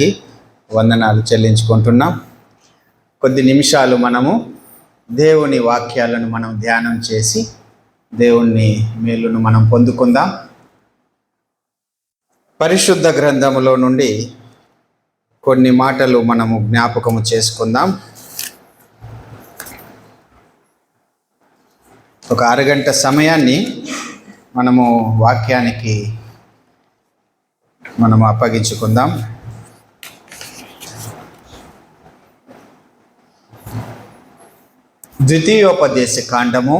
అందరికీ వందనాలు చెల్లించుకుంటున్నాం. కొద్ది నిమిషాలు మనము దేవుని వాక్యాలను మనం ధ్యానం చేసి దేవుని మేలును మనం పొందుకుందాం. పరిశుద్ధ గ్రంథములో నుండి కొన్ని మాటలు మనము జ్ఞాపకము చేసుకుందాం. ఒక అరగంట సమయాన్ని మనము వాక్యానికి మనము అప్పగించుకుందాం. ద్వితీయోపదేశ కాండము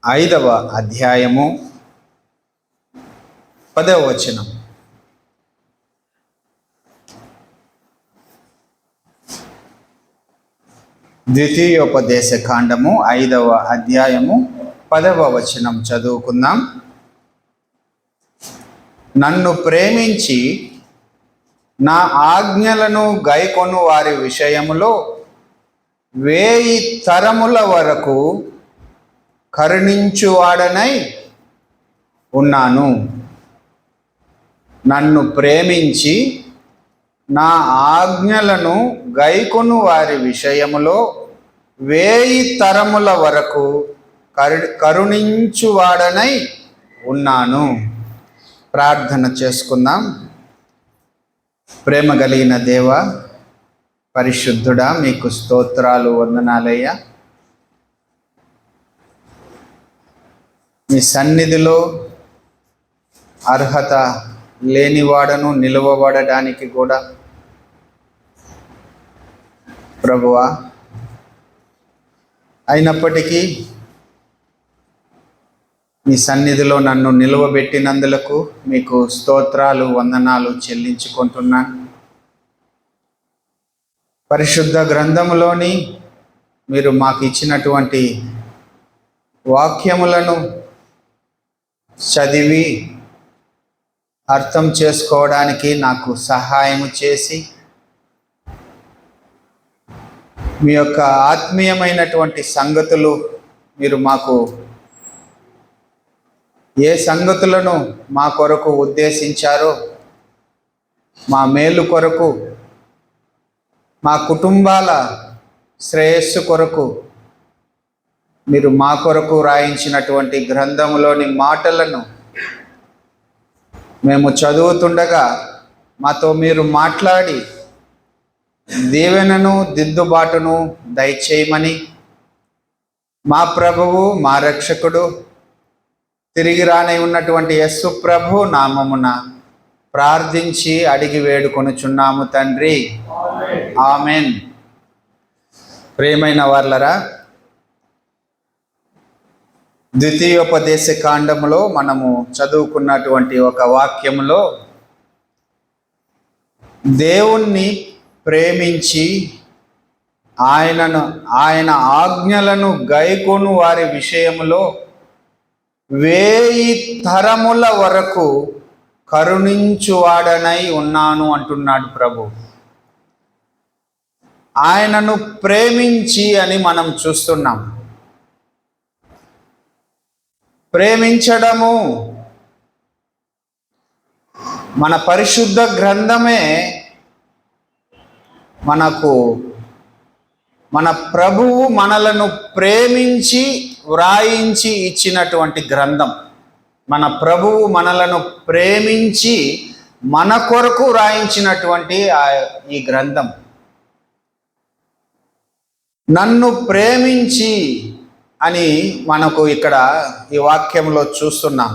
5వ అధ్యాయము 10వ వచనం. ద్వితీయోపదేశ కాండము 5వ అధ్యాయము 10వ వచనం చదువుకుందాం. నన్ను ప్రేమించి నా ఆజ్ఞలను గైకొను వారి విషయములో 1000 తరముల వరకు కరుణించువాడనై ఉన్నాను. నన్ను ప్రేమించి నా ఆజ్ఞలను గైకొను వారి విషయములో 1000 తరముల వరకు కరుణించువాడనై ఉన్నాను. ప్రార్థన చేసుకుందాం. ప్రేమ కలిగిన దేవ, పరిశుద్ధుడా, మీకు స్తోత్రాలు, వందనాలయ్యా. మీ సన్నిధిలో అర్హత లేనివాడను నిలువబడడానికి కూడా ప్రభువా, అయినప్పటికీ మీ సన్నిధిలో నన్ను నిలువబెట్టినందులకు మీకు స్తోత్రాలు, వందనాలు చెల్లించుకుంటున్నాను. పరిశుద్ధ గ్రంథములోని మీరు మాకు ఇచ్చినటువంటి వాక్యములను చదివి అర్థం చేసుకోవడానికి నాకు సహాయం చేసి మీ యొక్క ఆత్మీయమైనటువంటి సంగతులు మీరు మాకు ఏ సంగతులను మా కొరకు ఉద్దేశించారో, మా మేలు కొరకు, మా కుటుంబాల శ్రేయస్సు కొరకు మీరు మా కొరకు రాయించినటువంటి గ్రంథములోని మాటలను మేము చదువుతుండగా మాతో మీరు మాట్లాడి దీవెనను దిద్దుబాటును దయచేయమని మా ప్రభువు, మా రక్షకుడు, తిరిగి రానై ఉన్నటువంటి యేసు ప్రభు నామమున ప్రార్థించి అడిగి వేడుకొనుచున్నాము తండ్రి, ఆమెన్. ప్రియమైన వార్లరా, ద్వితీయోపదేశ కాండములో మనము చదువుకున్నటువంటి ఒక వాక్యములో దేవుణ్ణి ప్రేమించి ఆయన ఆజ్ఞలను గైకొను వారి విషయములో 1000 తరముల వరకు కరుణించువాడనై ఉన్నాను అంటున్నాడు ప్రభు. ఆయనను ప్రేమించి అని మనం చూస్తున్నాం. ప్రేమించడము మన పరిశుద్ధ గ్రంథమే మన ప్రభువు మనలను ప్రేమించి వ్రాయించి ఇచ్చినటువంటి గ్రంథం. మన ప్రభువు మనలను ప్రేమించి మన కొరకు వ్రాయించినటువంటి ఈ గ్రంథం. నన్ను ప్రేమించి అని మనకు ఇక్కడ ఈ వాక్యంలో చూస్తున్నాం.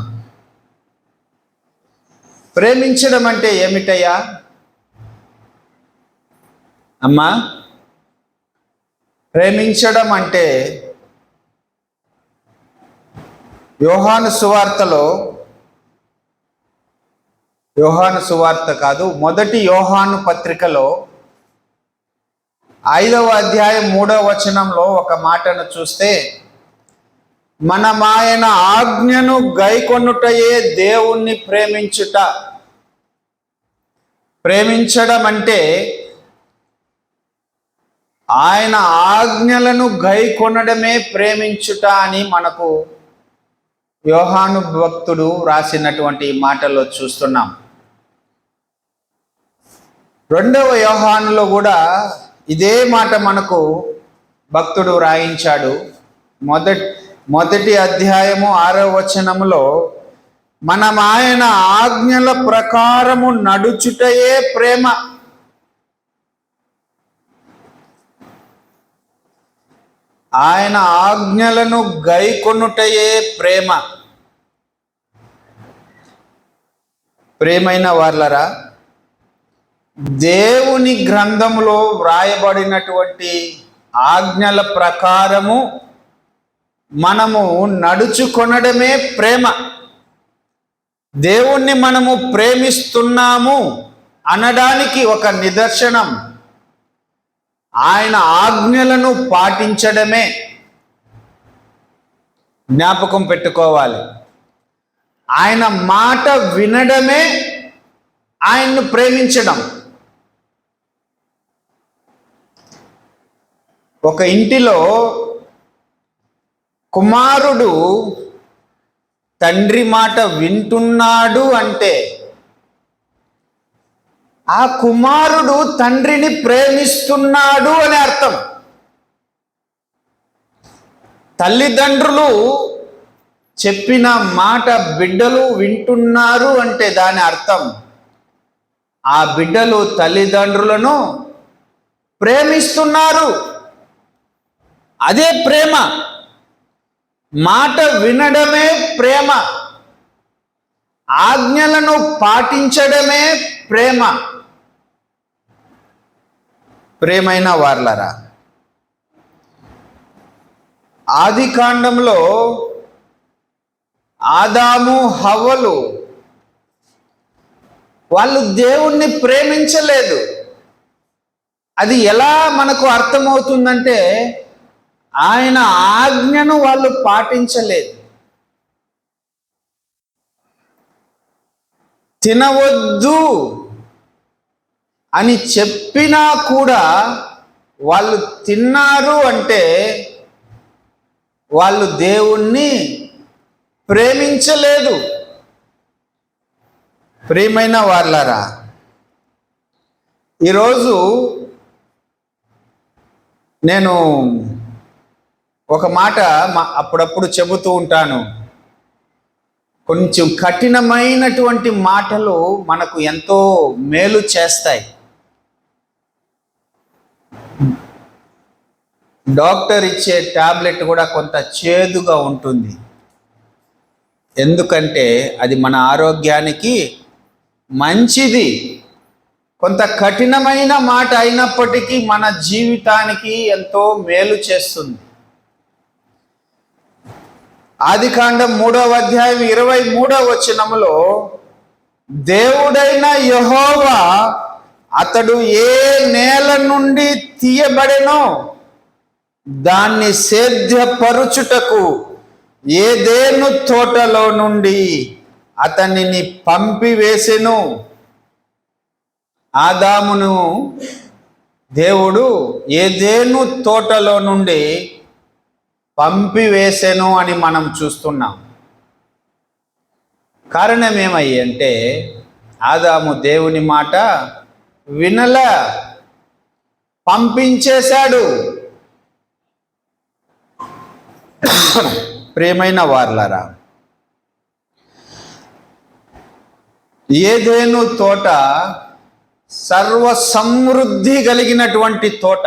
ప్రేమించడం అంటే ఏమిటయ్యా అమ్మా? ప్రేమించడం అంటే యోహాను సువార్త కాదు, మొదటి యోహాను పత్రికలో 5వ అధ్యాయం 3వ వచనంలో ఒక మాటను చూస్తే, మనమాయన ఆజ్ఞను గైకొనుటయే దేవుణ్ణి ప్రేమించుట. ప్రేమించడం అంటే ఆయన ఆజ్ఞలను గైకొనడమే ప్రేమించుట అని మనకు యోహాను భక్తుడు రాసినటువంటి మాటల్లో చూస్తున్నాం. 2వ యోహానులో కూడా ఇదే మాట మనకు భక్తుడు రాయించాడు. మొదటి అధ్యాయము 6వ వచనములో మనం ఆయన ఆజ్ఞల ప్రకారము నడుచుటయే ప్రేమ, ఆయన ఆజ్ఞలను గైకొనుటయే ప్రేమ. ప్రేమైన వార్లరా, దేవుని గ్రంథములో వ్రాయబడినటువంటి ఆజ్ఞల ప్రకారము మనము నడుచుకొనడమే ప్రేమ. దేవుణ్ణి మనము ప్రేమిస్తున్నాము అనడానికి ఒక నిదర్శనం ఆయన ఆజ్ఞలను పాటించడమే. జ్ఞాపకం పెట్టుకోవాలి, ఆయన మాట వినడమే ఆయన్ను ప్రేమించడం. ఒక ఇంటిలో కుమారుడు తండ్రి మాట వింటున్నాడు అంటే ఆ కుమారుడు తండ్రిని ప్రేమిస్తున్నాడు అని అర్థం. తల్లిదండ్రులు చెప్పిన మాట బిడ్డలు వింటున్నారు అంటే దాని అర్థం ఆ బిడ్డలు తల్లిదండ్రులను ప్రేమిస్తున్నారు. అదే ప్రేమ. మాట వినడమే ప్రేమ, ఆజ్ఞలను పాటించడమే ప్రేమ. ప్రేమైన వార్లరా, ఆది కాండంలో ఆదాము హవ్వలు వాళ్ళు దేవుణ్ణి ప్రేమించలేదు. అది ఎలా మనకు అర్థమవుతుందంటే ఆయన ఆజ్ఞను వాళ్ళు పాటించలేదు. తినవద్దు అని చెప్పినా కూడా వాళ్ళు తిన్నారు అంటే వాళ్ళు దేవుణ్ణి ప్రేమించలేదు. ప్రియమైన వార్లారా, ఈరోజు నేను ఒక మాట అప్పుడప్పుడు చెబుతూ ఉంటాను. కొంచెం కఠినమైనటువంటి మాటలు మనకు ఎంతో మేలు చేస్తాయి. డాక్టర్ ఇచ్చే టాబ్లెట్ కూడా కొంత చేదుగా ఉంటుంది. ఎందుకంటే అది మన ఆరోగ్యానికి మంచిది. కొంత కఠినమైన మాట అయినప్పటికీ మన జీవితానికి ఎంతో మేలు చేస్తుంది. ఆదికాండం 3వ అధ్యాయం 23వ వచనములో దేవుడైన యెహోవా అతడు ఏ నేల నుండి తీయబడెనో దాన్ని సేద్యపరుచుటకు ఏదెను తోటలో నుండి అతనిని పంపివేసెను. ఆదామును దేవుడు ఏదెను తోటలో నుండి పంపివేసెను అని మనం చూస్తున్నాం. కారణం ఏమయ్యి అంటే ఆదాము దేవుని మాట వినల, పంపించేశాడు. ప్రియమైన వార్లారా, ఏదెను తోట సర్వ సమృద్ధి కలిగినటువంటి తోట,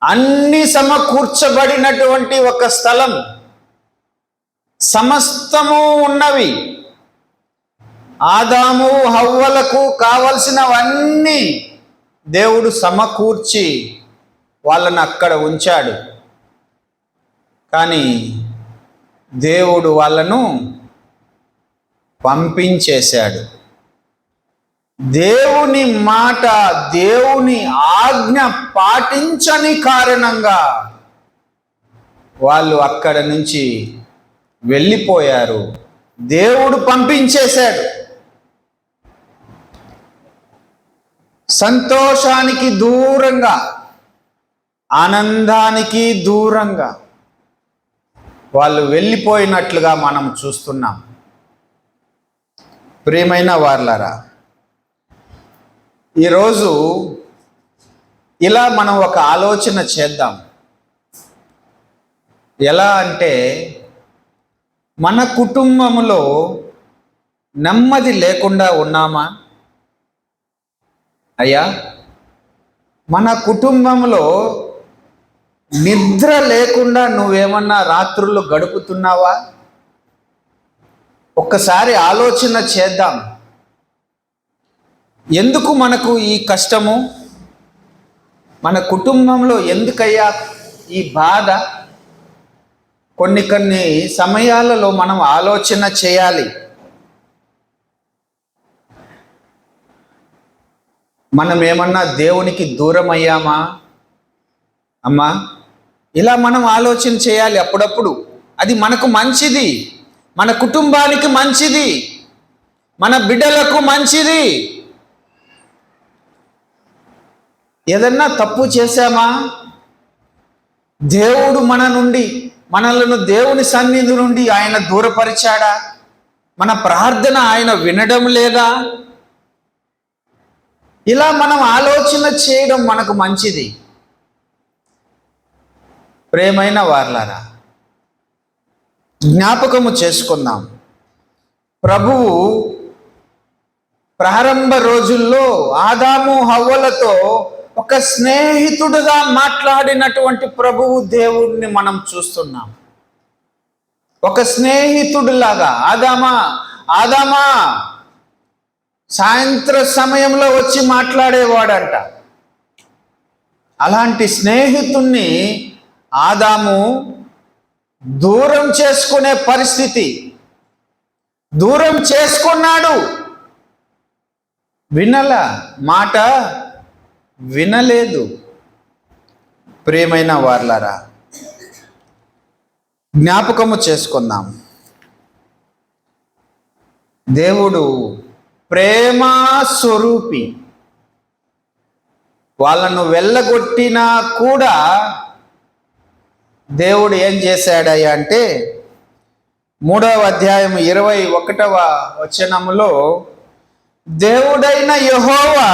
అన్ని సమకూర్చబడినటువంటి ఒక స్థలం, సమస్తము ఉన్నవి. ఆదాము హవ్వలకు కావలసినవన్నీ దేవుడు సమకూర్చి వాళ్ళని అక్కడ ఉంచాడు. కానీ దేవుడు వాళ్ళను పంపించేశాడు. దేవుని మాట, దేవుని ఆజ్ఞ పాటించని కారణంగా వాళ్ళు అక్కడ నుంచి వెళ్ళిపోయారు. దేవుడు పంపించేశాడు. సంతోషానికి దూరంగా, ఆనందానికి దూరంగా, వాళ్ళు వెళ్ళిపోయినట్లుగా మనం చూస్తున్నాం. ప్రియమైన వారలారా, ఈరోజు ఇలా మనం ఒక ఆలోచన చేద్దాం. ఎలా అంటే, మన కుటుంబంలో నెమ్మది లేకుండా ఉన్నామా? అయ్యా, మన కుటుంబంలో నిద్ర లేకుండా నువ్వేమన్నా రాత్రులు గడుపుతున్నావా? ఒక్కసారి ఆలోచన చేద్దాం. ఎందుకు మనకు ఈ కష్టము? మన కుటుంబంలో ఎందుకయ్యా ఈ బాధ? కొన్ని సమయాలలో మనం ఆలోచన చేయాలి. మనం ఏమన్నా దేవునికి దూరం అయ్యామా అమ్మా? ఇలా మనం ఆలోచన చేయాలి అప్పుడప్పుడు. అది మనకు మంచిది, మన కుటుంబానికి మంచిది, మన బిడ్డలకు మంచిది. ఏదన్నా తప్పు చేశామా? దేవుడు మనలను దేవుని సన్నిధి నుండి ఆయన దూరపరిచాడా? మన ప్రార్థన ఆయన వినడం లేదా? ఇలా మనం ఆలోచన చేయడం మనకు మంచిది. ప్రియమైన వారలారా, జ్ఞాపకము చేసుకుందాం. ప్రభువు ప్రారంభ రోజుల్లో ఆదాము హవ్వలతో ఒక స్నేహితుడుగా మాట్లాడినటువంటి ప్రభువు దేవుడిని మనం చూస్తున్నాం. ఒక స్నేహితుడిలాగా, ఆదామా సాయంత్ర సమయంలో వచ్చి మాట్లాడేవాడంట. అలాంటి స్నేహితుణ్ణి ఆదాము దూరం చేసుకునే పరిస్థితి, దూరం చేసుకున్నాడు. మాట వినలేదు. ప్రియమైన వారలారా, జ్ఞాపకము చేసుకుందాం. దేవుడు ప్రేమ స్వరూపి. వాళ్ళను వెళ్ళగొట్టినా కూడా దేవుడు ఏం చేశాడయ్యా అంటే, 3వ అధ్యాయం 21వ వచనములో, దేవుడైన యెహోవా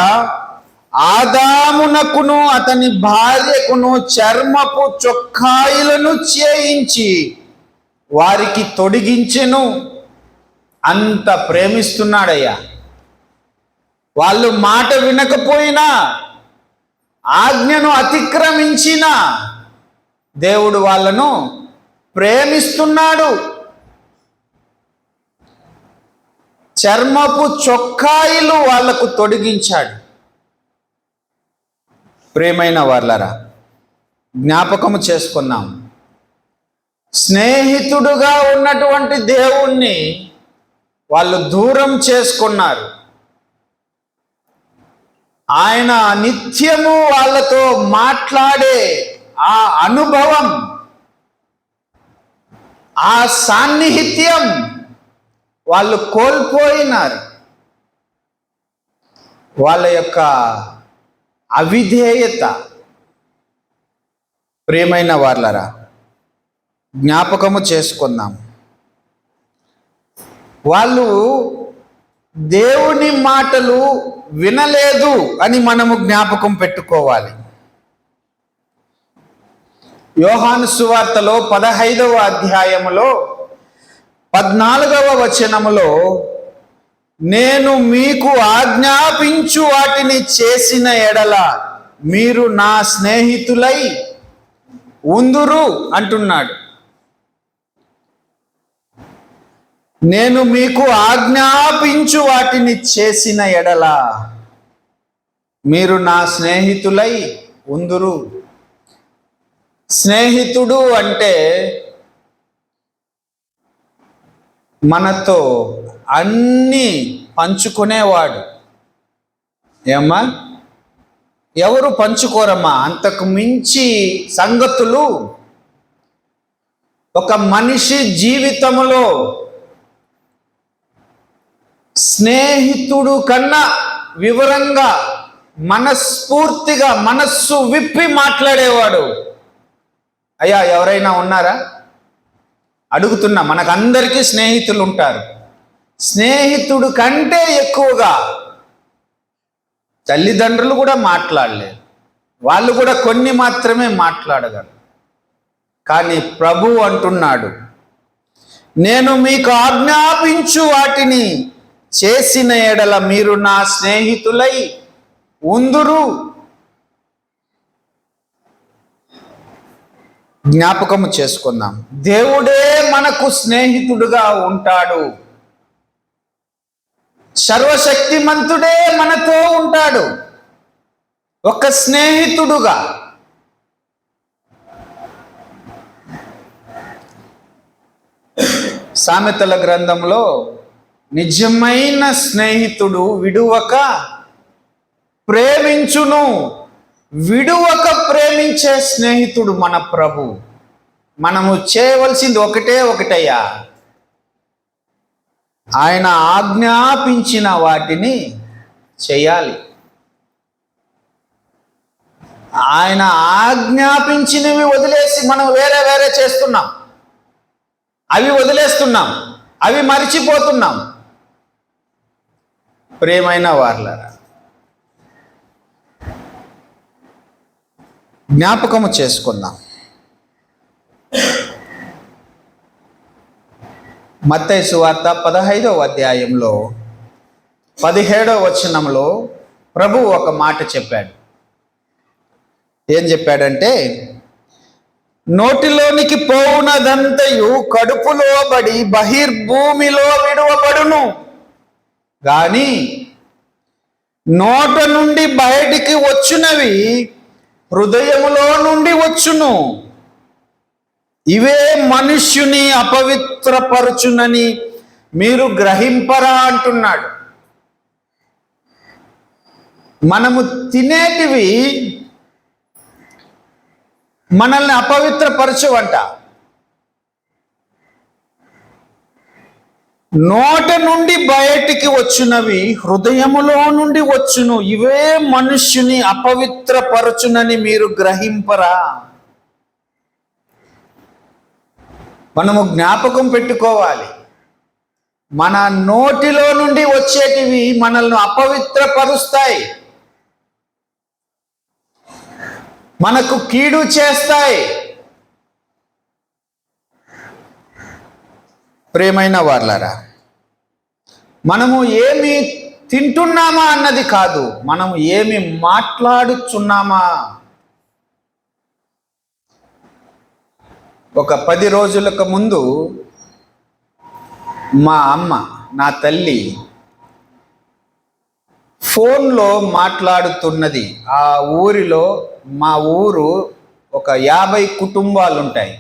ఆదామునకును అతని భార్యకును చర్మపు చొక్కాయిలను చేయించి వారికి తొడిగించెను. అంత ప్రేమిస్తున్నాడయ్యా. వాళ్ళు మాట వినకపోయినా, ఆజ్ఞను అతిక్రమించినా దేవుడు వాళ్ళను ప్రేమిస్తున్నాడు. చర్మపు చొక్కాయిలు వాళ్లకు తొడిగించాడు. ప్రియమైన వారలారా, జ్ఞాపకము చేసుకున్నాం. స్నేహితుడుగా ఉన్నటువంటి దేవుణ్ణి వాళ్ళు దూరం చేసుకున్నారు. ఆయన నిత్యము వాళ్ళతో మాట్లాడే ఆ అనుభవం, ఆ సాన్నిహిత్యం వాళ్ళు కోల్పోయినారు. వాళ్ళ యొక్క అవిధేయత. ప్రియమైన వారలారా, జ్ఞాపకము చేసుకుందాం. వాళ్ళు దేవుని మాటలు వినలేదు అని మనము జ్ఞాపకం పెట్టుకోవాలి. యోహాను సువార్తలో 15వ అధ్యాయములో 14వ వచనములో, నేను మీకు ఆజ్ఞాపించు వాటిని చేసిన ఎడల మీరు నా స్నేహితులై ఉందురు అంటున్నాడు. నేను మీకు ఆజ్ఞాపించు వాటిని చేసిన ఎడల మీరు నా స్నేహితులై ఉందురు. స్నేహితుడు అంటే మనతో అన్నీ పంచుకునేవాడు. ఏమ్మా, ఎవరు పంచుకోరమ్మా అంతకు మించి సంగతులు ఒక మనిషి జీవితంలో. స్నేహితుడు కన్నా వివరంగా, మనస్ఫూర్తిగా, మనస్సు విప్పి మాట్లాడేవాడు. అయ్యా, ఎవరైనా ఉన్నారా? అడుగుతున్నా, మనకందరికీ స్నేహితులు ఉంటారు. స్నేహితుడు కంటే ఎక్కువగా తల్లిదండ్రులు కూడా మాట్లాడలేరు. వాళ్ళు కూడా కొన్ని మాత్రమే మాట్లాడగలరు. కానీ ప్రభువు అంటున్నాడు, నేను మీకు ఆజ్ఞాపించు వాటిని చేసిన ఎడల మీరు నా స్నేహితులై ఉందురు. జ్ఞాపకము చేసుకుందాం, దేవుడే మనకు స్నేహితుడుగా ఉంటాడు. సర్వశక్తిమంతుడే మనతో ఉంటాడు, ఒక స్నేహితుడుగా. సామెతల గ్రంథంలో నిజమైన స్నేహితుడు విడువక ప్రేమించును. విడువక ప్రేమించే స్నేహితుడు మన ప్రభు. మనము చేయవలసింది ఒకటయ్యా, ఆయన ఆజ్ఞాపించిన వాటిని చేయాలి. ఆయన ఆజ్ఞాపించినవి వదిలేసి మనం వేరే వేరే చేస్తున్నాం, అవి వదిలేస్తున్నాం, అవి మరిచిపోతున్నాం. ప్రియమైన వారలారా, జ్ఞాపకము చేసుకుందాం. మత్తయి సువార్త 15వ అధ్యాయంలో 17వ వచనంలో ప్రభువు ఒక మాట చెప్పాడు. ఏం చెప్పాడంటే, నోటిలోనికి పోవునదంతయు కడుపులో బడి బహిర్భూమిలో విడువబడును, గాని నోట నుండి బయటికి వచ్చునవి హృదయములో నుండి వచ్చును. ఇవే మనుష్యుని అపవిత్రపరచునని మీరు గ్రహింపరా అంటున్నాడు. మనము తినేటివి మనల్ని అపవిత్రపరచువంట. నోట నుండి బయటికి వచ్చునవి హృదయములో నుండి వచ్చును. ఇవే మనుష్యుని అపవిత్రపరచునని మీరు గ్రహింపరా? మనము జ్ఞాపకం పెట్టుకోవాలి, మన నోటిలో నుండి వచ్చేటివి మనల్ని అపవిత్రపరుస్తాయి, మనకు కీడు చేస్తాయి. ప్రియమైన వారలారా, మనము ఏమి తింటున్నామా అన్నది కాదు, మనము ఏమి మాట్లాడుచున్నామా. ఒక 10 రోజులకు ముందు మా అమ్మ, నా తల్లి, ఫోన్లో మాట్లాడుతున్నది. ఆ ఊరిలో, మా ఊరు ఒక 50 కుటుంబాలు ఉంటాయి.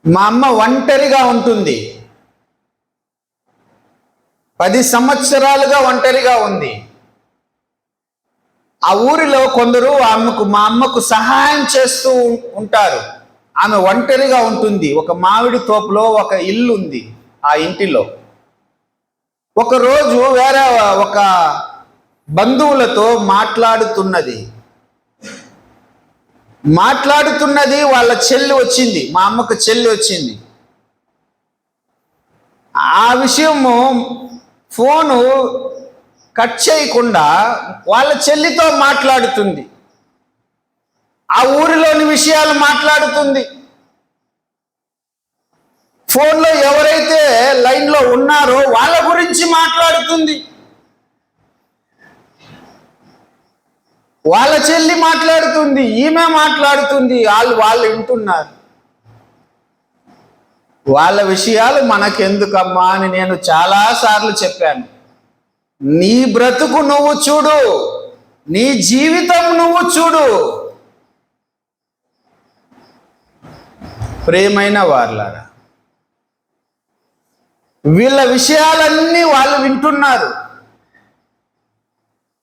మా అమ్మ ఒంటరిగా ఉంటుంది, 10 సంవత్సరాలుగా ఒంటరిగా ఉంది. ఆ ఊరిలో కొందరు మా అమ్మకు సహాయం చేస్తూ ఉంటారు. ఆమె ఒంటరిగా ఉంటుంది. ఒక మామిడి తోపులో ఒక ఇల్లు ఉంది. ఆ ఇంటిలో ఒకరోజు వేరే ఒక బంధువులతో మాట్లాడుతున్నది. వాళ్ళ చెల్లి వచ్చింది, మా అమ్మకు చెల్లి వచ్చింది. ఆ విషయము ఫోను కట్ చేయకుండా వాళ్ళ చెల్లితో మాట్లాడుతుంది, ఆ ఊరిలోని విషయాలు మాట్లాడుతుంది. ఫోన్లో ఎవరైతే లైన్లో ఉన్నారో వాళ్ళ గురించి మాట్లాడుతుంది. వాళ్ళ చెల్లి మాట్లాడుతుంది, ఈమె మాట్లాడుతుంది, వాళ్ళు వింటున్నారు. వాళ్ళ విషయాలు మనకెందుకమ్మా అని నేను చాలాసార్లు చెప్పాను. నీ బ్రతుకు నువ్వు చూడు, నీ జీవితం నువ్వు చూడు. ప్రియమైన వారలారా, వీళ్ళ విషయాలన్నీ వాళ్ళు వింటున్నారు.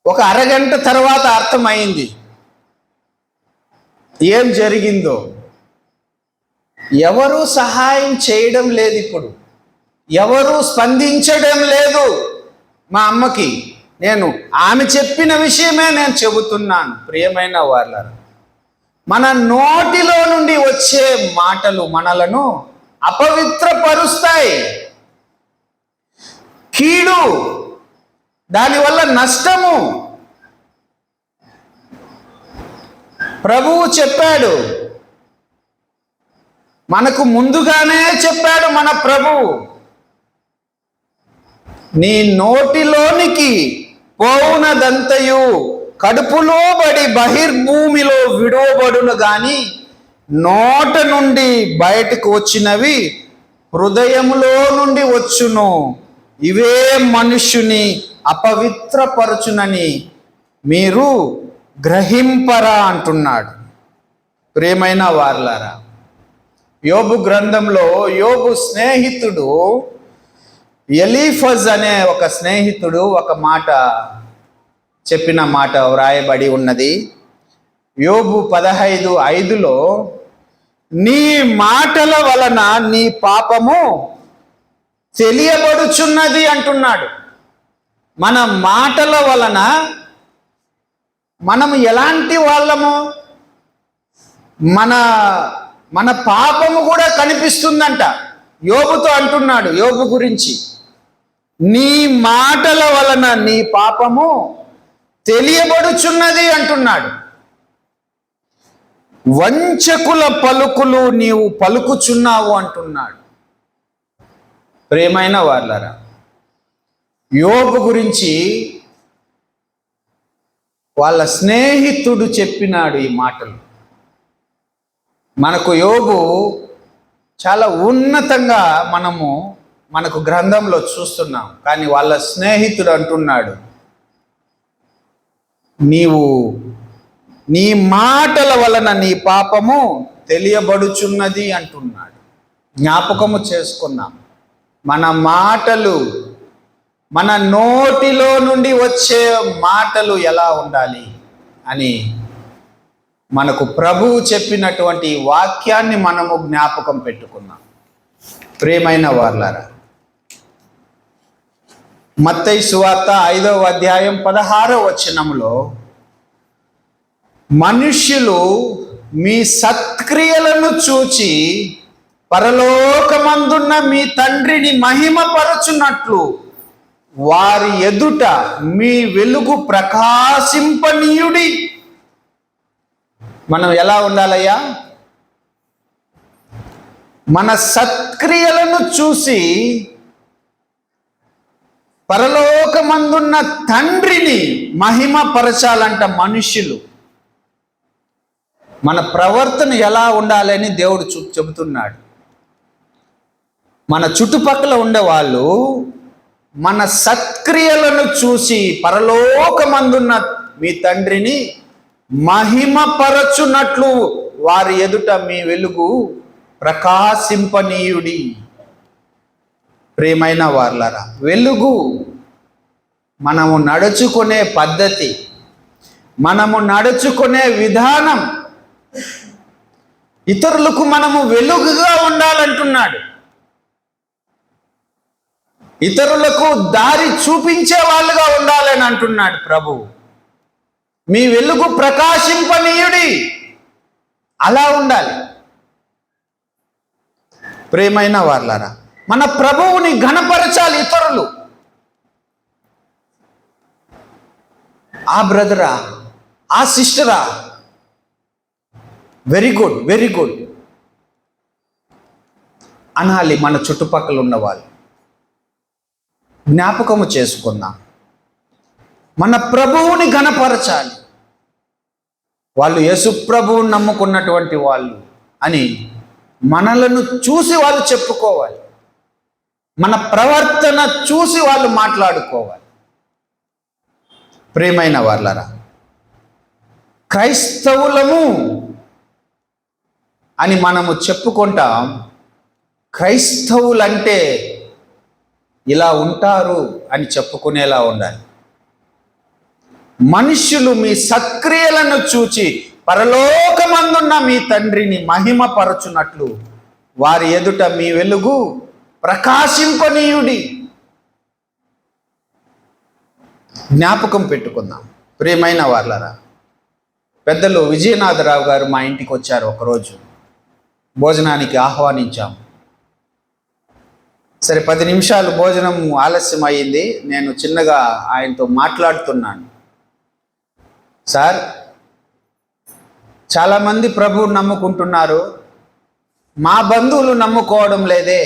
ఒక అరగంట తర్వాత అర్థమైంది ఏం జరిగిందో. ఎవరు సహాయం చేయడం లేదు, ఇప్పుడు ఎవరు స్పందించడం లేదు మా అమ్మకి. ఆమె చెప్పిన విషయమే నేను చెబుతున్నాను. ప్రియమైన వారలారా, మన నోటిలో నుండి వచ్చే మాటలు మనలను అపవిత్రపరుస్తాయి. కీడు, దానివల్ల నష్టము. ప్రభువు చెప్పాడు, మనకు ముందుగానే చెప్పాడు మన ప్రభువు, నీ నోటిలోనికి పోవునదంతయు కడుపులో బడి బహిర్భూమిలో విడవబడును గాని నోట నుండి బయటకు వచ్చినవి హృదయములో నుండి వచ్చును, ఇవే మనుష్యుని అపవిత్రపరచునని మీరు గ్రహింపరా అంటున్నాడు. ప్రియమైన వారలారా, యోబు గ్రంథంలో యోబు స్నేహితుడు ఎలీఫజ్ అనే ఒక స్నేహితుడు ఒక మాట చెప్పిన మాట వ్రాయబడి ఉన్నది. యోబు 15:5లో నీ మాటల వలన నీ పాపము తెలియబడుచున్నది అంటున్నాడు. మన మాటల వలన మనం ఎలాంటి వాళ్ళము, మన పాపము కూడా కనిపిస్తుందంట. యోబుతో అంటున్నాడు, యోబు గురించి, నీ మాటల వలన నీ పాపము తెలియబడుచున్నది అంటున్నాడు. వంచకుల పలుకులు నీవు పలుకుచున్నావు అంటున్నాడు. ప్రియమైన వారలారా, యోబు గురించి వాళ్ళ స్నేహితుడు చెప్పినాడు ఈ మాటలు. మనకు యోబు చాలా ఉన్నతంగా మనకు గ్రంథంలో చూస్తున్నాం. కానీ వాళ్ళ స్నేహితుడు అంటున్నాడు, నీవు నీ మాటల వలన నీ పాపము తెలియబడుచున్నది అంటున్నాడు. జ్ఞాపకము చేసుకున్నాం, మన మాటలు, మన నోటిలో నుండి వచ్చే మాటలు ఎలా ఉండాలి అని మనకు ప్రభువు చెప్పినటువంటి వాక్యాన్ని మనము జ్ఞాపకం పెట్టుకున్నాం. ప్రియమైన వారలారా, మత్తయి సువార్త 5వ అధ్యాయం 16వ వచనంలో మనుష్యులు మీ సత్క్రియలను చూచి పరలోకమందున్న మీ తండ్రిని మహిమపరచునట్లు వారి ఎదుట మీ వెలుగు ప్రకాశింపనీయుడి. మనం ఎలా ఉండాలయ్యా? మన సత్క్రియలను చూసి పరలోకమందున్న తండ్రిని మహిమపరచాలంట మనుష్యులు. మన ప్రవర్తన ఎలా ఉండాలని దేవుడు చెబుతున్నాడు. మన చుట్టుపక్కల ఉండేవాళ్ళు మన సత్క్రియలను చూసి పరలోకమందున్న మీ తండ్రిని మహిమపరచునట్లు వారి ఎదుట మీ వెలుగు ప్రకాశింపనీయుడి. ప్రియమైన వారలారా, వెలుగు మనము నడుచుకునే పద్ధతి, మనము నడుచుకునే విధానం, ఇతరులకు మనము వెలుగుగా ఉండాలంటున్నాడు. ఇతరులకు దారి చూపించే వాళ్ళుగా ఉండాలని అంటున్నాడు ప్రభువు. మీ వెలుగు ప్రకాశింపనీయుడి, అలా ఉండాలి. ప్రియమైన వారలారా, మన ప్రభువుని ఘనపరచాలి ఇతరులు. ఆ బ్రదరా, ఆ సిస్టరా, వెరీ గుడ్, వెరీ గుడ్ అనాలి. మన చుట్టుపక్కల ఉన్నవాళ్ళు జ్ఞాపకము చేసుకుందాం, మన ప్రభువుని ఘనపరచాలి. వాళ్ళు యేసు ప్రభువుని నమ్ముకున్నటువంటి వాళ్ళు అని మనలను చూసి వాళ్ళు చెప్పుకోవాలి. మన ప్రవర్తన చూసి వాళ్ళు మాట్లాడుకోవాలి. ప్రియమైన వారలారా, క్రైస్తవులము అని మనము చెప్పుకుంటాం. క్రైస్తవులంటే ఇలా ఉంటారు అని చెప్పుకునేలా ఉండాలి. మనుష్యులు మీ సత్క్రియలను చూచి పరలోకమందున్న మీ తండ్రిని మహిమపరచునట్లు వారి ఎదుట మీ వెలుగు ప్రకాశింపనీయుడి. జ్ఞాపకం పెట్టుకుందాం ప్రియమైన వారలారా. పెద్దలు విజయనాథరావు గారు మా ఇంటికి వచ్చారు. ఒకరోజు భోజనానికి ఆహ్వానించాం. సరే 10 నిమిషాలు భోజనం ఆలస్యం అయ్యింది. నేను చిన్నగా ఆయనతో మాట్లాడుతున్నాను. సార్, చాలామంది ప్రభువుని నమ్ముకుంటున్నారు, మా బంధువులు నమ్ముకోవడం లేదే,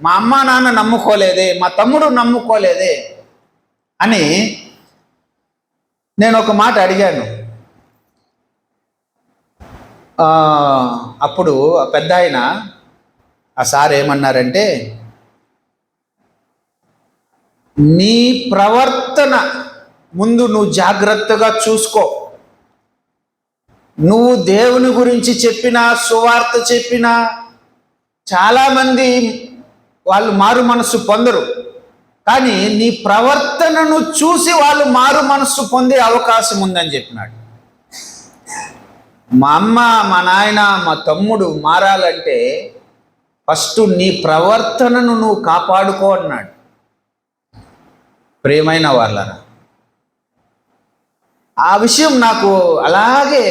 మా అమ్మా నాన్న నమ్ముకోలేదే, మా తమ్ముడు నమ్ముకోలేదే అని నేను ఒక మాట అడిగాను. అప్పుడు ఆ పెద్ద ఆయన, ఆ సార్ ఏమన్నారంటే, నీ ప్రవర్తన ముందు నువ్వు జాగ్రత్తగా చూసుకో. నువ్వు దేవుని గురించి చెప్పినా, సువార్త చెప్పినా చాలామంది వాళ్ళు మారు మనస్సు పొందరు. కానీ నీ ప్రవర్తనను చూసి వాళ్ళు మారు మనస్సు పొందే అవకాశం ఉందని చెప్పినాడు. మా అమ్మ, మా నాయన, మా తమ్ముడు మారాలంటే ఫస్ట్ నీ ప్రవర్తనను నువ్వు కాపాడుకో అన్నాడు. ప్రియమైన వాళ్ళరా, ఆ విషయం నాకు అలాగే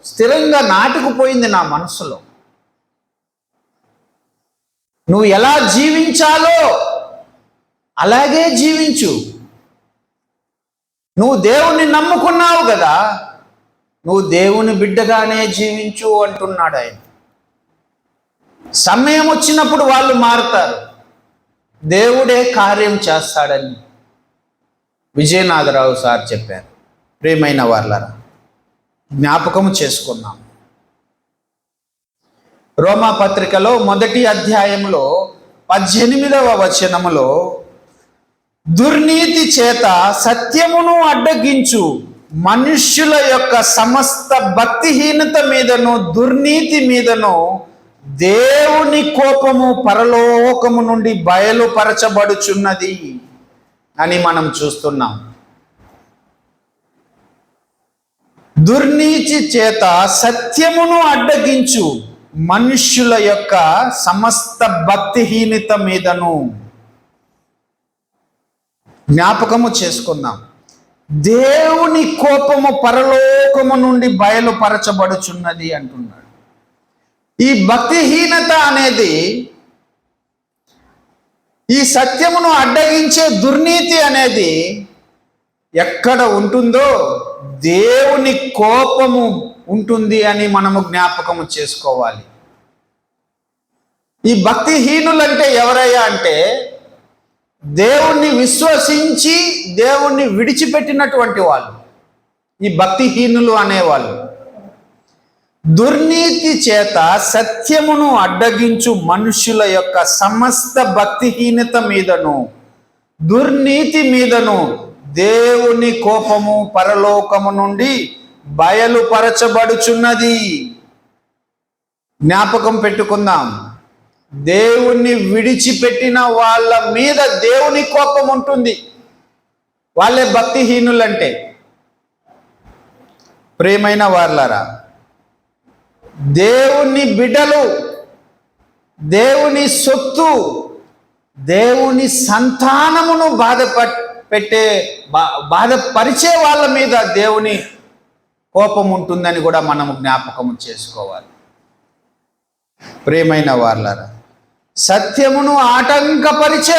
స్థిరంగా నాటుకుపోయింది నా మనసులో. నువ్వు ఎలా జీవించాలో అలాగే జీవించు. నువ్వు దేవుణ్ణి నమ్ముకున్నావు కదా, నువ్వు దేవుని బిడ్డగానే జీవించు అంటున్నాడు ఆయన. సమయం వచ్చినప్పుడు వాళ్ళు మారుతారు, దేవుడే కార్యం చేస్తాడని విజయనాథరావు సార్ చెప్పారు. ప్రియమైన వాళ్ళరా, జ్ఞాపకము చేసుకున్నాం. రోమా పత్రికలో 1వ అధ్యాయంలో 18వ వచనములో, దుర్నీతి చేత సత్యమును అడ్డగించు మనుష్యుల యొక్క సమస్త భక్తిహీనత మీదను దుర్నీతి మీదను దేవుని కోపము పరలోకము నుండి బయలుపరచబడుచున్నది అని మనం చూస్తున్నాం. దుర్నీతి చేత సత్యమును అడ్డగించు మనుష్యుల యొక్క సమస్త భక్తిహీనత మీదను. జ్ఞాపకము చేసుకుందాం. దేవుని కోపము పరలోకము నుండి బయలుపరచబడుచున్నది అంటున్నాడు. ఈ భక్తిహీనత అనేది, ఈ సత్యమును అడ్డగించే దుర్నీతి అనేది ఎక్కడ ఉంటుందో దేవుని కోపము ఉంటుంది అని మనము జ్ఞాపకము చేసుకోవాలి. ఈ భక్తిహీనులంటే ఎవరయ్యా అంటే, దేవుణ్ణి విశ్వసించి దేవుణ్ణి విడిచిపెట్టినటువంటి వాళ్ళు ఈ భక్తిహీనులు అనేవాళ్ళు. దుర్నీతి చేత సత్యమును అడ్డగించు మనుష్యుల యొక్క సమస్త భక్తిహీనత మీదను దుర్నీతి మీదను దేవుని కోపము పరలోకము నుండి బయలుపరచబడుచున్నది. జ్ఞాపకం పెట్టుకుందాం. దేవుణ్ణి విడిచిపెట్టిన వాళ్ళ మీద దేవుని కోపం ఉంటుంది. వాళ్ళే భక్తిహీనులంటే. ప్రియమైన వాళ్ళారా, దేవుని బిడ్డలు, దేవుని సొత్తు, దేవుని సంతానమును బాధపరిచే వాళ్ళ మీద దేవుని కోపం ఉంటుందని కూడా మనము జ్ఞాపకం చేసుకోవాలి. ప్రియమైన వాళ్ళారా, సత్యమును ఆటంకపరిచే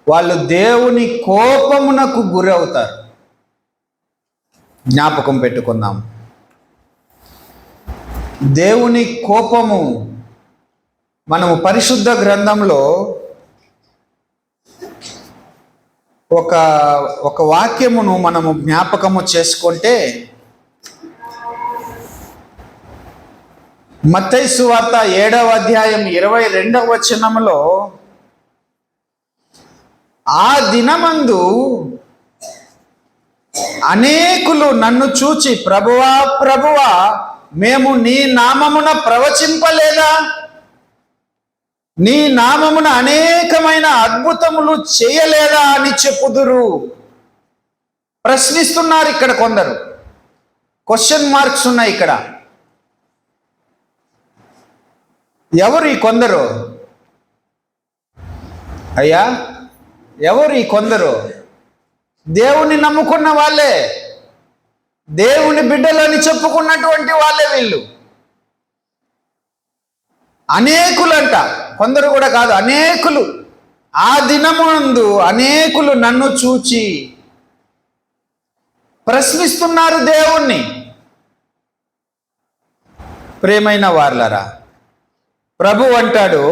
వాళ్ళు దేవుని కోపమునకు గురవుతారు. జ్ఞాపకం పెట్టుకుందాం. దేవుని కోపము మనము పరిశుద్ధ గ్రంథంలో ఒక వాక్యమును మనము జ్ఞాపకము చేసుకుంటే, మత్తయి సువార్త 7వ అధ్యాయం 22వ వచనములో, ఆ దినమందు అనేకులు నన్ను చూచి, ప్రభువా ప్రభువా, మేము నీ నామమున ప్రవచింపలేదా? నీ నామమున అనేకమైన అద్భుతములు చేయలేదా అని చెప్పుదురు. ప్రశ్నిస్తున్నారు ఇక్కడ కొందరు. క్వశ్చన్ మార్క్స్ ఉన్నాయి ఇక్కడ. ఎవరు ఈ కొందరు? అయ్యా, ఎవరు ఈ కొందరు? దేవుని నమ్ముకున్న వాళ్ళే, దేవుని బిడ్డలని చెప్పుకున్నటువంటి వాళ్ళే వీళ్ళు. అనేకులంట, కొందరు కూడా కాదు, అనేకులు. ఆ దినమునందు అనేకులు నన్ను చూచి ప్రశ్నిస్తున్నారు దేవుణ్ణి. ప్రియమైన వార్లరా, ప్రభు అంటాడు,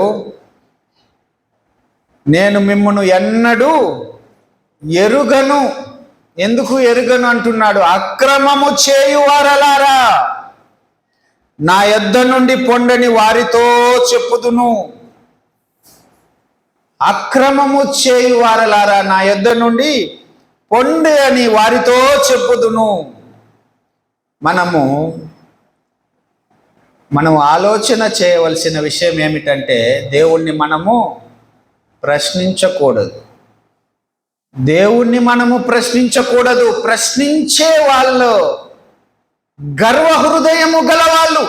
నేను మిమ్మును ఎన్నడూ ఎరుగను. ఎందుకు ఎరుగను అంటున్నాడు? అక్రమము చేయువారలారా, నా యొద్ద నుండి పొండని వారితో చెప్పుదును. అక్రమము చేయువారలారా, నా యొద్ద నుండి పొండి అని వారితో చెప్పుదును. మనం ఆలోచన చేయవలసిన విషయం ఏమిటంటే, దేవుణ్ణి మనము ప్రశ్నించకూడదు. దేవుణ్ణి మనము ప్రశ్నించకూడదు. ప్రశ్నించే వాళ్ళు గర్వ హృదయము గలవాళ్ళు.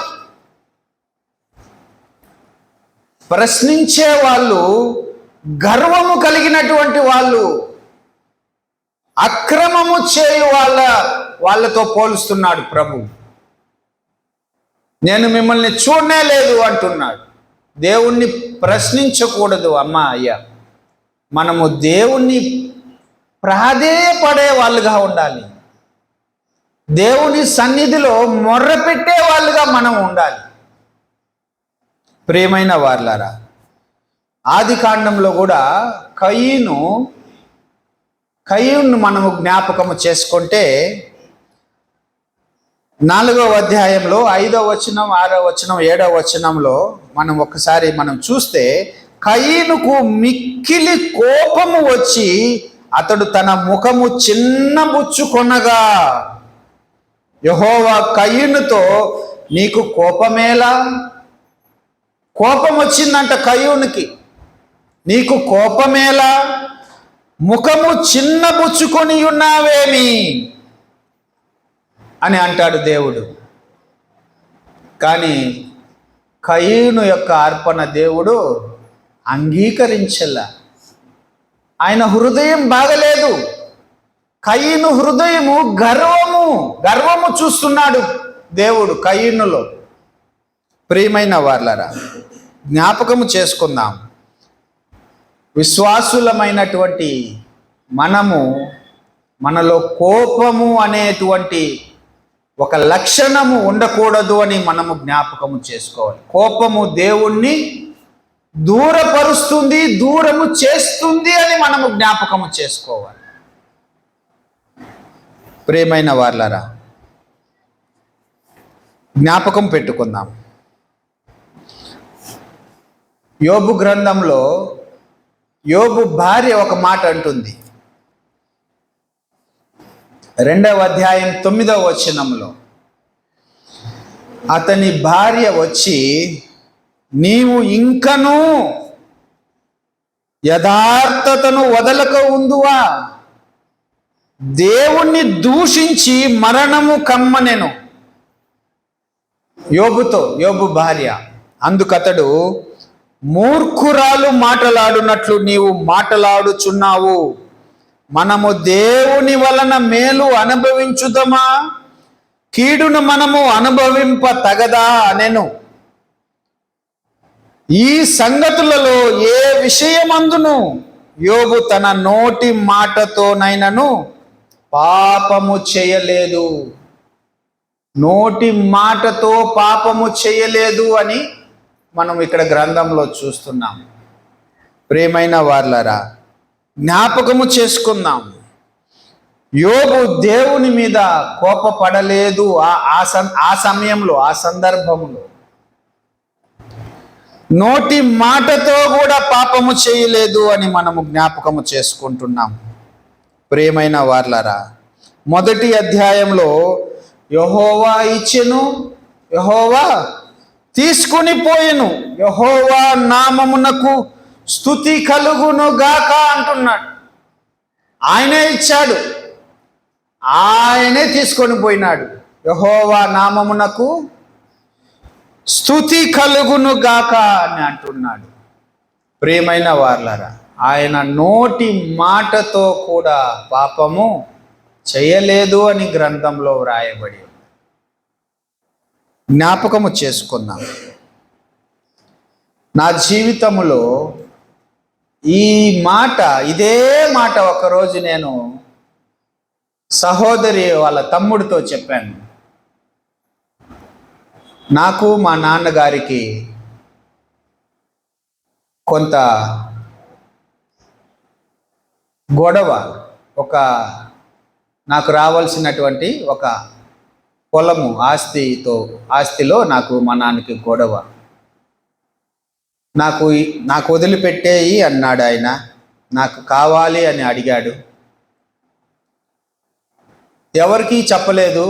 ప్రశ్నించే వాళ్ళు గర్వము కలిగినటువంటి వాళ్ళు. అక్రమము చేయు వాళ్ళతో పోలుస్తున్నాడు ప్రభు. నేను మిమ్మల్ని చూడనే లేదు అంటున్నాడు. దేవుణ్ణి ప్రశ్నించకూడదు. అమ్మా అయ్యా, మనము దేవుణ్ణి ప్రాధేయపడే వాళ్ళుగా ఉండాలి. దేవుని సన్నిధిలో మొర్రపెట్టే వాళ్ళుగా మనం ఉండాలి. ప్రియమైన వార్లారా, ఆది కాండంలో కూడా కయీను మనము జ్ఞాపకము చేసుకుంటే 4వ అధ్యాయంలో 5వ వచనం, 6వ వచనం, 7వ వచనంలో మనం చూస్తే, కయీనుకు మిక్కిలి కోపము వచ్చి అతడు తన ముఖము చిన్నబుచ్చుకొనగా యెహోవా కయీనుతో, నీకు కోపమేలా? కోపం వచ్చిందంట కయీనుకి. నీకు కోపమేలా? ముఖము చిన్నబుచ్చుకొని ఉన్నావేమి అని అంటాడు దేవుడు. కానీ కయీను యొక్క అర్పణ దేవుడు అంగీకరించలా. ఆయన హృదయం బాగలేదు. కయీను హృదయము గర్వము చూస్తున్నాడు దేవుడు కయీనులో. ప్రియమైన వార్లారా, జ్ఞాపకము చేసుకుందాం. విశ్వాసులమైనటువంటి మనలో కోపము అనేటువంటి ఒక లక్షణము ఉండకూడదు అని మనము జ్ఞాపకము చేసుకోవాలి. కోపము దేవుణ్ణి దూరపరుస్తుంది, దూరము చేస్తుంది అని మనము జ్ఞాపకము చేసుకోవాలి. ప్రియమైన వార్లారా, జ్ఞాపకం పెట్టుకుందాం. యోబు గ్రంథంలో యోబు భార్య ఒక మాట అంటుంది. 2వ అధ్యాయం 9వ వచనంలో అతని భార్య వచ్చి, నీవు ఇంకనూ యథార్థతను వదలక ఉందువా? దేవుణ్ణి దూషించి మరణము కమ్మనెను. యోబు భార్య. అందుకతడు, మూర్ఖురాలు మాటలాడునట్లు నీవు మాటలాడుచున్నావు. మనము దేవుని వలన మేలు అనుభవించుదమా? కీడును మనము అనుభవింప తగదా అనెను. ఈ సంగతులలో ఏ విషయమందును యోబు తన నోటి మాటతోనైనను పాపము చేయలేదు. నోటి మాటతో పాపము చేయలేదు అని మనం ఇక్కడ గ్రంథంలో చూస్తున్నాం. ప్రియమైన వార్లారా, జ్ఞాపకము చేసుకుందాం. యోబు దేవుని మీద కోపపడలేదు. ఆ సమయంలో, ఆ సందర్భంలో నోటి మాటతో కూడా పాపము చేయలేదు అని మనము జ్ఞాపకము చేసుకుంటున్నాం. ప్రియమైన వార్లారా, 1వ అధ్యాయంలో యెహోవా ఇచ్చెను, యెహోవా తీసుకుని పోయెను, యెహోవా నామమునకు స్తుతి కలుగును గాక అంటున్నాడు. ఆయనే ఇచ్చాడు, ఆయనే తీసుకొని పోయినాడు. యెహోవా నామమునకు స్తుతి కలుగును గాక అని అంటున్నాడు. ప్రియమైన వార్లారా, ఆయన నోటి మాటతో కూడా పాపము చేయలేదు అని గ్రంథంలో వ్రాయబడి ఉంది. జ్ఞాపకము చేసుకుందాం. నా జీవితంలో ఇదే మాట ఒకరోజు నేను సహోదరి వాళ్ళ తమ్ముడితో చెప్పాను. నాకు మా నాన్నగారికి కొంత గొడవ, నాకు రావాల్సినటువంటి ఒక పొలము ఆస్తిలో నాకు మా నాన్నకి గొడవ. నాకు వదిలిపెట్టేయి అన్నాడు ఆయన. నాకు కావాలి అని అడిగాడు. ఎవరికీ చెప్పలేదు.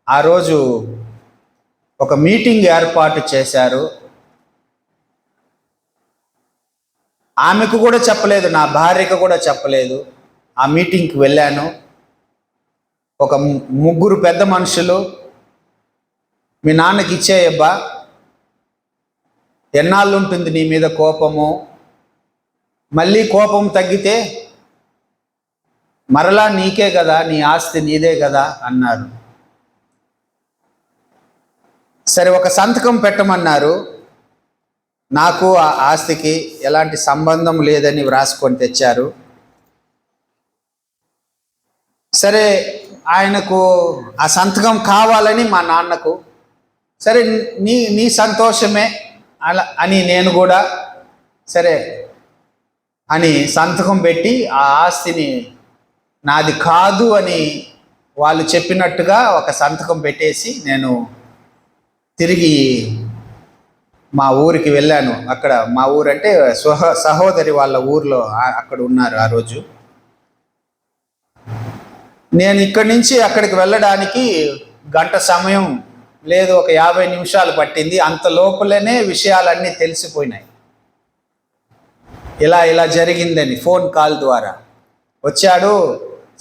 ఆ రోజు ఒక మీటింగ్ ఏర్పాటు చేశారు. ఆమెకు కూడా చెప్పలేదు, నా భార్యకు కూడా చెప్పలేదు. ఆ మీటింగ్కి వెళ్ళాను. ఒక 3 పెద్ద మనుషులు, మీ నాన్నకి ఇచ్చేయబ్బా, ఎన్నాళ్ళు ఉంటుంది నీ మీద కోపము, మళ్ళీ కోపం తగ్గితే మరలా నీకే కదా, నీ ఆస్తి నీదే కదా అన్నారు. సరే, ఒక సంతకం పెట్టమన్నారు. నాకు ఆ ఆస్తికి ఎలాంటి సంబంధం లేదని వ్రాసుకొని తెచ్చారు. సరే, ఆయనకు ఆ సంతకం కావాలని మా నాన్నకు, సరే నీ సంతోషమే అలా అని నేను కూడా సరే అని సంతకం పెట్టి ఆ ఆస్తిని నాది కాదు అని వాళ్ళు చెప్పినట్టుగా ఒక సంతకం పెట్టేసి నేను తిరిగి మా ఊరికి వెళ్ళాను. అక్కడ మా ఊరంటే సహోదరి వాళ్ళ ఊర్లో అక్కడ ఉన్నారు ఆ రోజు. నేను ఇక్కడి నుంచి అక్కడికి వెళ్ళడానికి గంట సమయం లేదు, ఒక 50 నిమిషాలు పట్టింది. అంత లోపలనే విషయాలన్నీ తెలిసిపోయినాయి. ఇలా జరిగిందని ఫోన్ కాల్ ద్వారా వచ్చాడు,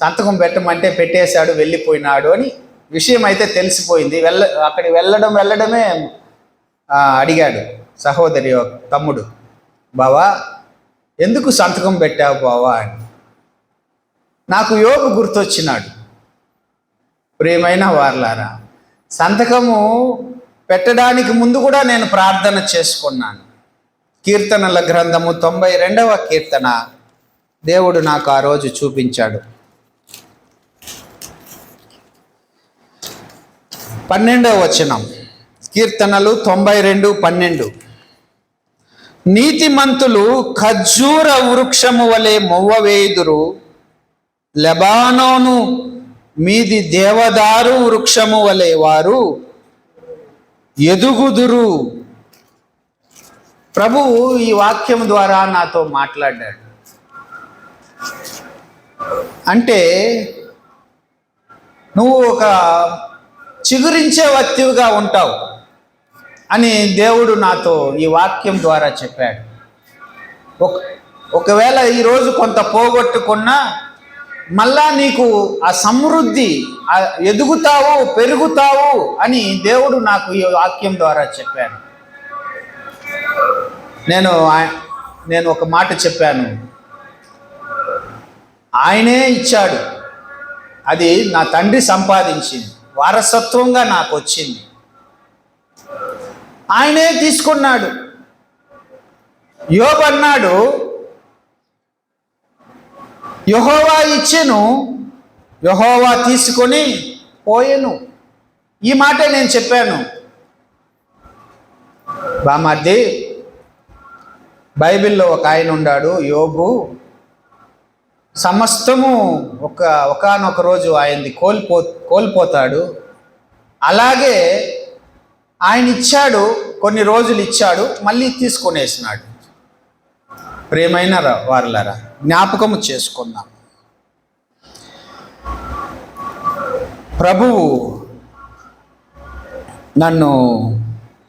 సంతకం పెట్టమంటే పెట్టేశాడు, వెళ్ళిపోయినాడు అని విషయం అయితే తెలిసిపోయింది. అక్కడికి వెళ్ళడమే అడిగాడు సహోదరి తమ్ముడు, బావా ఎందుకు సంతకం పెట్టావు బావా అని. నాకు యోబు గుర్తొచ్చినాడు. ప్రియమైన వారలారా, సంతకము పెట్టడానికి ముందు కూడా నేను ప్రార్థన చేసుకున్నాను. కీర్తనల గ్రంథము 92వ కీర్తన దేవుడు నాకు ఆ రోజు చూపించాడు. 12వ వచనం, కీర్తనలు 92:12. నీతిమంతులు ఖర్జూర వృక్షము వలె మొవ్వవేయుదురు, లెబానోను మీది దేవదారు వృక్షము వలె వారు ఎదుగుదురు. ప్రభువు ఈ వాక్యం ద్వారా నాతో మాట్లాడాడు. అంటే నువ్వు ఒక చిగురించే వ్యక్తిగా ఉంటావు అని దేవుడు నాతో ఈ వాక్యం ద్వారా చెప్పాడు. ఒకవేళ ఈరోజు కొంత పోగొట్టుకున్నా మళ్ళా నీకు ఆ సమృద్ధి, ఎదుగుతావు, పెరుగుతావు అని దేవుడు నాకు ఈ వాక్యం ద్వారా చెప్పాడు. నేను ఒక మాట చెప్పాను, ఆయనే ఇచ్చాడు, అది నా తండ్రి సంపాదించింది, వారసత్వంగా నాకు వచ్చింది, ఆయనే తీసుకున్నాడు. యోబు అన్నాడు, యెహోవా ఇచ్చెను, యెహోవా తీసుకొని పోయెను. ఈ మాటే నేను చెప్పాను. బామర్ది, బైబిల్లో ఒక ఆయన ఉన్నాడు యోబు. సమస్తము ఒకానొక రోజు ఆయనది కోల్పోతాడు. అలాగే ఆయన ఇచ్చాడు, కొన్ని రోజులు ఇచ్చాడు, మళ్ళీ తీసుకొనేసినాడు. ప్రియమైన వారలారా, జ్ఞాపకము చేసుకుందాం. ప్రభువు నన్ను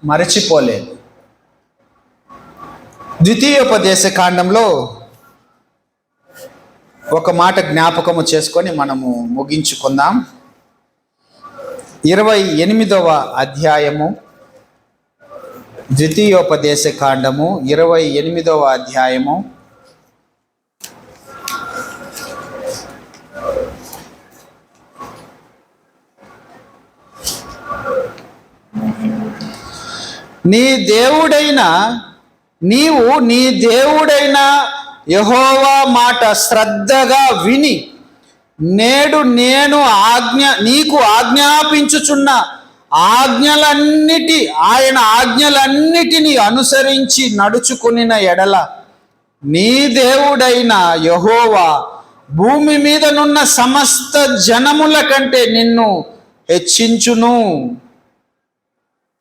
మరచిపోలేదు. ద్వితీయోపదేశ కాండంలో ఒక మాట జ్ఞాపకము చేసుకొని మనము ముగించుకుందాం. 28వ అధ్యాయము, ద్వితీయోపదేశ కాండము 28వ అధ్యాయము నీవు నీ దేవుడైన యెహోవా మాట శ్రద్ధగా విని నేడు నేను నీకు ఆజ్ఞాపించుచున్న ఆయన ఆజ్ఞలన్నిటినీ అనుసరించి నడుచుకునిన ఎడల నీ దేవుడైన యెహోవా భూమి మీదనున్న సమస్త జనముల కంటే నిన్ను హెచ్చించును.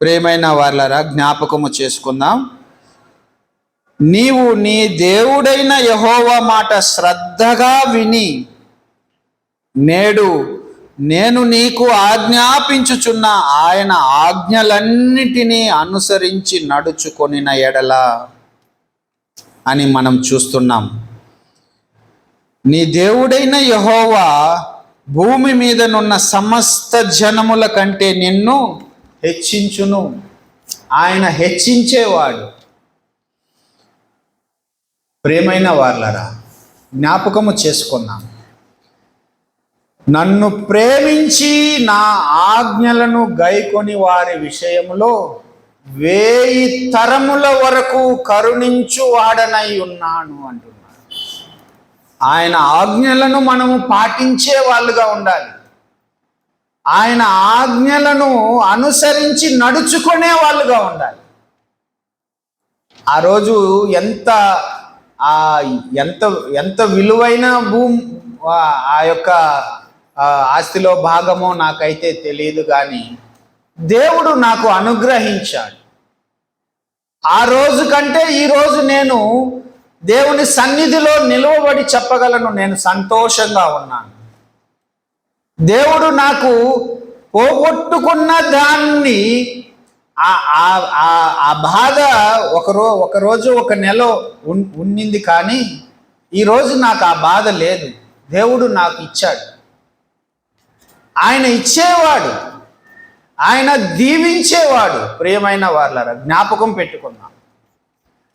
ప్రియమైన వారలారా, జ్ఞాపకము చేసుకుందాం. నీవు నీ దేవుడైన యెహోవా మాట శ్రద్ధగా విని నేడు నేను నీకు ఆజ్ఞాపించుచున్న ఆయన ఆజ్ఞలన్నిటినీ అనుసరించి నడుచుకొనిన ఎడల అని మనం చూస్తున్నాం. నీ దేవుడైన యెహోవా భూమి మీదనున్న సమస్త జనముల కంటే నిన్ను హెచ్చించును. ఆయన హెచ్చించేవాడు. ప్రియమైన వారలారా, జ్ఞాపకము చేసుకున్నాం. నన్ను ప్రేమించి నా ఆజ్ఞలను గైకొని వారి విషయంలో 1000 తరముల వరకు కరుణించు వాడనై ఉన్నాను అంటున్నాడు. ఆయన ఆజ్ఞలను మనము పాటించే వాళ్ళుగా ఉండాలి. ఆయన ఆజ్ఞలను అనుసరించి నడుచుకునే వాళ్ళుగా ఉండాలి. ఆ రోజు ఎంత విలువైన ఆ యొక్క ఆస్తిలో భాగమో నాకైతే తెలియదు, కానీ దేవుడు నాకు అనుగ్రహించాడు. ఆ రోజు కంటే ఈరోజు నేను దేవుని సన్నిధిలో నిలువబడి చెప్పగలను, నేను సంతోషంగా ఉన్నాను. దేవుడు నాకు పోగొట్టుకున్న దాన్ని ఆ బాధ ఒకరోజు ఒక నెల ఉన్నింది, కానీ ఈరోజు నాకు ఆ బాధ లేదు. దేవుడు నాకు ఇచ్చాడు. ఆయన ఇచ్చేవాడు, ఆయన దీవించేవాడు. ప్రియమైన వారలారా, జ్ఞాపకం పెట్టుకుందాం.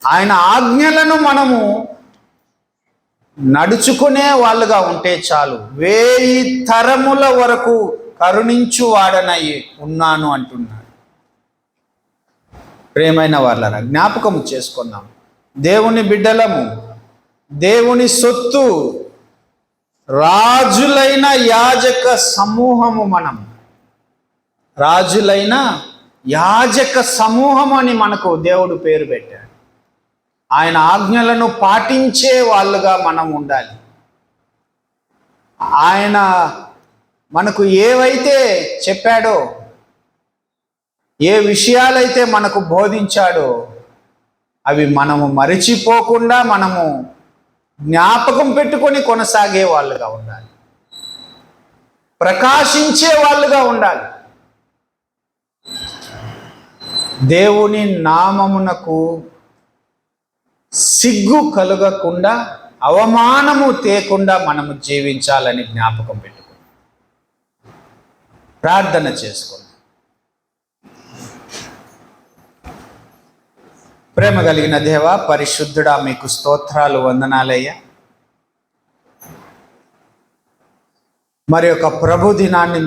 ఆయన ఆజ్ఞలను మనము నడుచుకునే వాళ్ళుగా ఉంటే చాలు. 1000 తరముల వరకు కరుణించు వాడనై ఉన్నాను అంటున్నాడు. ప్రియమైన వారలారా, జ్ఞాపకం చేసుకుందాం. దేవుని బిడ్డలము, దేవుని సొత్తు, రాజులైన యాజక సమూహము. మనం రాజులైన యాజక సమూహం అని మనకు దేవుడు పేరు పెట్టాడు. ఆయన ఆజ్ఞలను పాటించే వాళ్ళుగా మనం ఉండాలి. ఆయన మనకు ఏవైతే చెప్పాడో, ఏ విషయాలైతే మనకు బోధించాడో అవి మనము మరిచిపోకుండా మనము జ్ఞాపకం పెట్టుకొని కొనసాగే వాళ్ళుగా ఉండాలి. ప్రకాశించే వాళ్ళుగా ఉండాలి. దేవుని నామమునకు సిగ్గు కలుగకుండా, అవమానము తేకుండా మనము జీవించాలని జ్ఞాపకం పెట్టుకుందాం. ప్రార్థన చేసుకుందాం. ప్రేమ కలిగిన దేవా, పరిశుద్ధుడా, మీకు స్తోత్రాలు, వందనాలయ్యా. మరి ఒక ప్రభు దినాన్ని